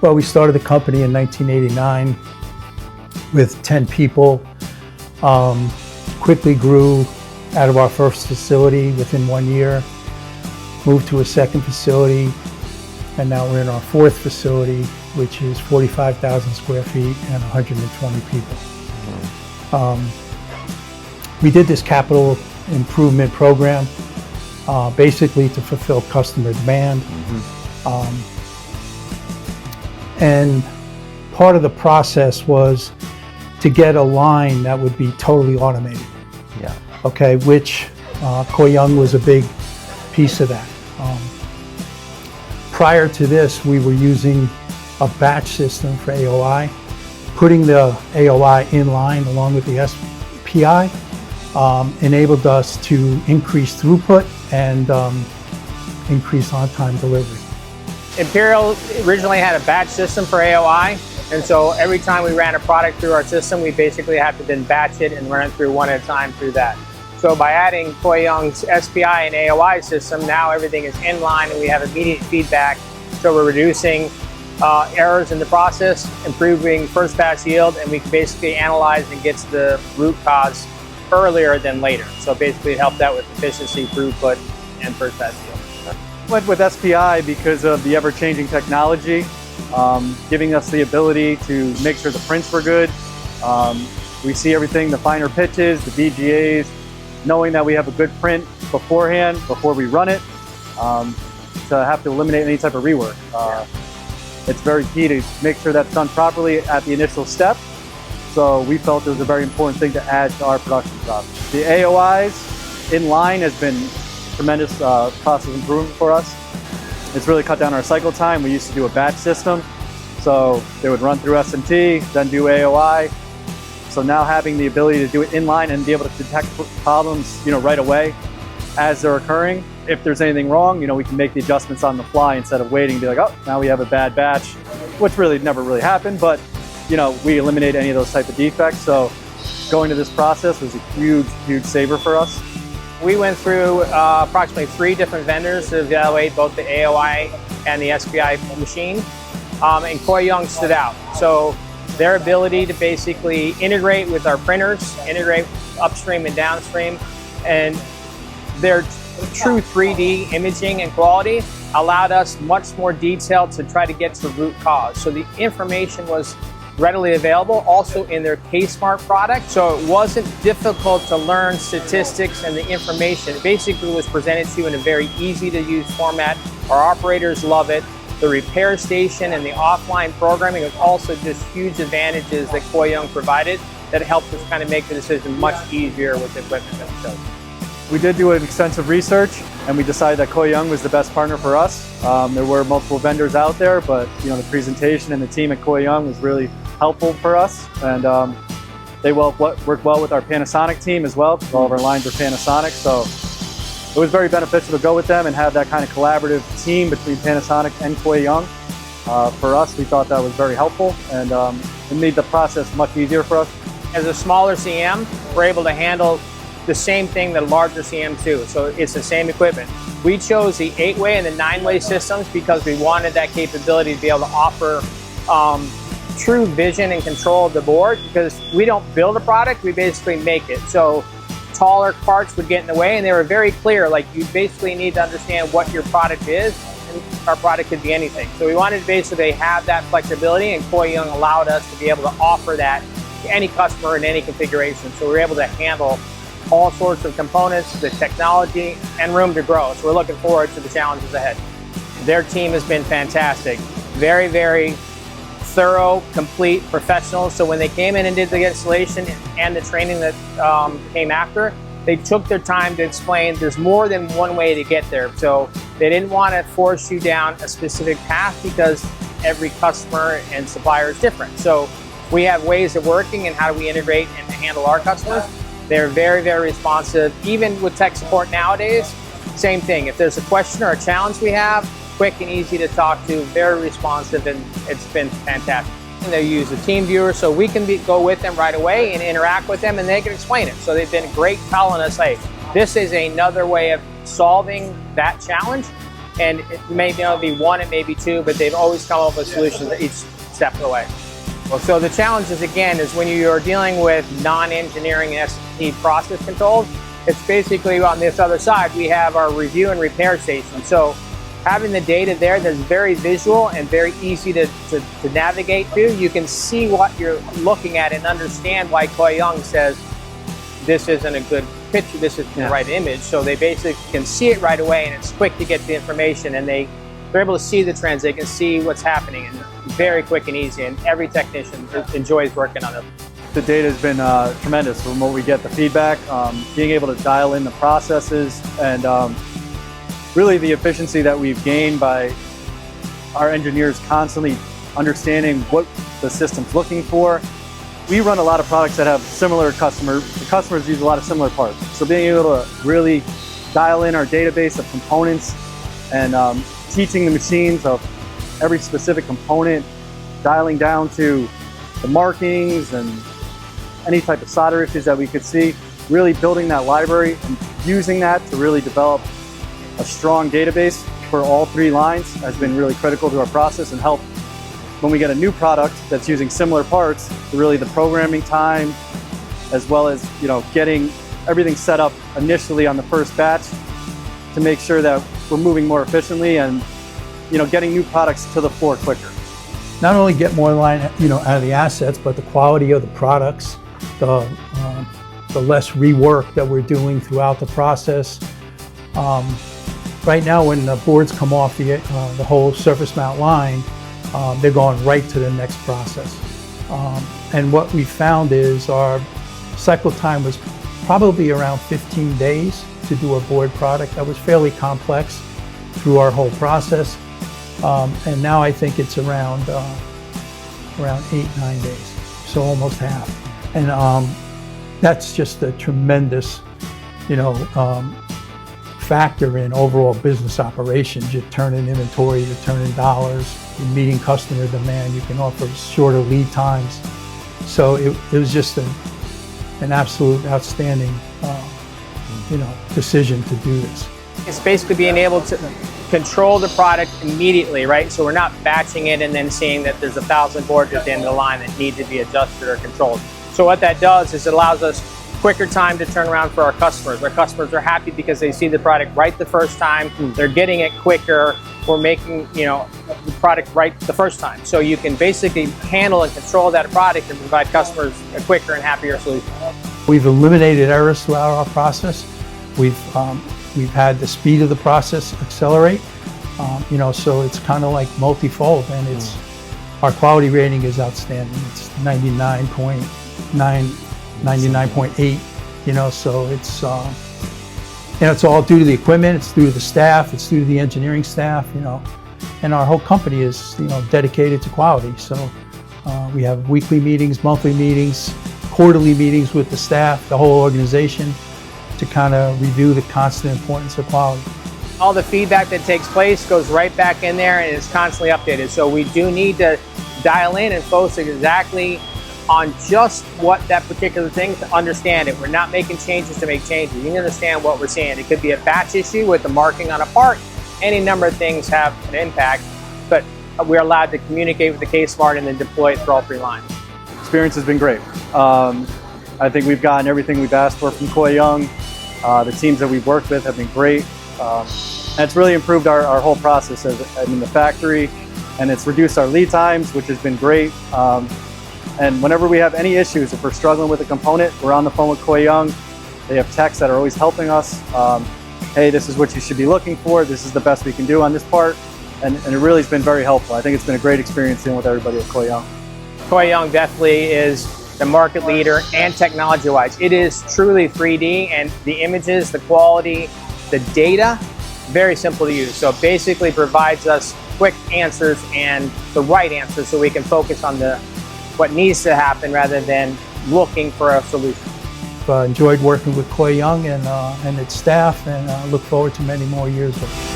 Well, we started the company in 1989 with 10 people. Quickly grew out of our first facility within 1 year, moved to a second facility, and now we're in our fourth facility, which is 45,000 square feet and 120 people. We did this capital improvement program basically to fulfill customer demand. And part of the process was to get a line that would be totally automated. Yeah. Okay, which Koh Young was a big piece of that. Prior to this, we were using a batch system for AOI. Putting the AOI inline along with the SPI enabled us to increase throughput and increase on-time delivery. Imperial originally had a batch system for AOI, and so every time we ran a product through our system, we basically had to then batch it and run it through one at a time through that. So by adding Koh Young's SPI and AOI system, now everything is inline and we have immediate feedback. So we're reducing errors in the process, improving first pass yield, and we can basically analyze and get to the root cause earlier than later. So basically it helped out with efficiency, throughput, and first pass yield. Went with SPI because of the ever-changing technology, giving us the ability to make sure the prints were good. We see everything, the finer pitches, the VGAs, knowing that we have a good print beforehand, before we run it, to have to eliminate any type of rework. It's very key to make sure that's done properly at the initial step. So we felt it was a very important thing to add to our production process. The AOIs inline has been tremendous process improvement for us. It's really cut down our cycle time. We used to do a batch system, so they would run through S&T, then do AOI. So now having the ability to do it inline and be able to detect problems, right away as they're occurring. If there's anything wrong, we can make the adjustments on the fly instead of waiting and be like, oh, now we have a bad batch, which really never really happened, but we eliminate any of those type of defects. So going to this process was a huge, huge saver for us. We went through approximately 3 different vendors to evaluate both the AOI and the SPI machine, and Koh Young stood out. So their ability to basically integrate with our printers, integrate upstream and downstream, and their true 3D imaging and quality allowed us much more detail to try to get to the root cause. So the information was readily available also in their K-Smart product. So it wasn't difficult to learn statistics and the information. It basically was presented to you in a very easy to use format. Our operators love it. The repair station and the offline programming was also just huge advantages that Koh Young provided that helped us kind of make the decision much easier with the equipment that we chose. We did do an extensive research and we decided that Koh Young was the best partner for us. There were multiple vendors out there, but the presentation and the team at Koh Young was really helpful for us, and they work well with our Panasonic team as well, because all of our lines are Panasonic. So it was very beneficial to go with them and have that kind of collaborative team between Panasonic and Koh Young. For us, we thought that was very helpful, and it made the process much easier for us. As a smaller CM, we're able to handle the same thing that a larger CM too. So it's the same equipment. We chose the 8-way and the 9-way systems because we wanted that capability to be able to offer true vision and control of the board, because we don't build a product, we basically make it. So taller parts would get in the way, and they were very clear, like you basically need to understand what your product is, and our product could be anything. So we wanted to basically have that flexibility, and Koh Young allowed us to be able to offer that to any customer in any configuration. So we were able to handle all sorts of components, the technology, and room to grow. So we're looking forward to the challenges ahead. Their team has been fantastic. Very, very thorough, complete, professional. So when they came in and did the installation and the training that came after, they took their time to explain there's more than one way to get there. So they didn't want to force you down a specific path because every customer and supplier is different. So we have ways of working and how do we integrate and handle our customers. They're very, very responsive. Even with tech support nowadays, same thing. If there's a question or a challenge we have, quick and easy to talk to, very responsive, and it's been fantastic. And they use a team viewer so we can go with them right away and interact with them, and they can explain it. So they've been great telling us, hey, this is another way of solving that challenge. And it may be one, it may be two, but they've always come up with solutions each step of the way. So the challenge is, again, is when you are dealing with non-engineering ST process controls, it's basically on this other side, we have our review and repair station. So having the data there that's very visual and very easy to navigate through, you can see what you're looking at and understand why Koh Young says this isn't a good picture, this isn't the right image. So they basically can see it right away, and it's quick to get the information, and they're able to see the trends, they can see what's happening, and very quick and easy, and every technician enjoys working on it. The data has been tremendous from what we get, the feedback, being able to dial in the processes, and really the efficiency that we've gained by our engineers constantly understanding what the system's looking for. We run a lot of products that have similar the customers use a lot of similar parts. So being able to really dial in our database of components and teaching the machines of every specific component, dialing down to the markings and any type of solder issues that we could see, really building that library and using that to really develop a strong database for all three lines has been really critical to our process, and help when we get a new product that's using similar parts, really the programming time, as well as getting everything set up initially on the first batch to make sure that we're moving more efficiently and getting new products to the floor quicker. Not only get more line out of the assets, but the quality of the products, the less rework that we're doing throughout the process. Right now, when the boards come off the whole surface mount line, they're going right to the next process. And what we found is our cycle time was probably around 15 days to do a board product that was fairly complex through our whole process. And now I think it's around 8-9 days, so almost half. And that's just a tremendous, factor in overall business operations. You're turning inventory, you're turning dollars, you're meeting customer demand, you can offer shorter lead times. So it was just an absolute outstanding, decision to do this. It's basically being able to control the product immediately, right? So we're not batching it and then seeing that there's 1,000 boards at the end of the line that need to be adjusted or controlled. So what that does is it allows us quicker time to turn around for our customers. Our customers are happy because they see the product right the first time. They're getting it quicker. We're making the product right the first time. So you can basically handle and control that product and provide customers a quicker and happier solution. We've eliminated errors throughout our process. We've had the speed of the process accelerate. So it's kind of like multifold, and our quality rating is outstanding. It's 99.9, 99.8. So it's it's all due to the equipment, it's due to the staff, it's due to the engineering staff, and our whole company is dedicated to quality. So we have weekly meetings, monthly meetings, quarterly meetings with the staff, the whole organization, to kind of review the constant importance of quality. All the feedback that takes place goes right back in there and is constantly updated. So we do need to dial in and focus exactly on just what that particular thing to understand it. We're not making changes to make changes. You can understand what we're seeing. It could be a batch issue with the marking on a part. Any number of things have an impact, but we're allowed to communicate with the K-Smart and then deploy it through all three lines. Experience has been great. I think we've gotten everything we've asked for from Koh Young. The teams that we've worked with have been great. And it's really improved our whole process in the factory, and it's reduced our lead times, which has been great. And whenever we have any issues, if we're struggling with a component, we're on the phone with Koh Young. They have techs that are always helping us. Hey, this is what you should be looking for. This is the best we can do on this part. And it really has been very helpful. I think it's been a great experience dealing with everybody at Koh Young. Koh Young definitely is the market leader, and technology-wise, it is truly 3D, and the images, the quality, the data, very simple to use. So it basically provides us quick answers and the right answers so we can focus on what needs to happen rather than looking for a solution. Enjoyed working with Koh Young and its staff, and look forward to many more years with it.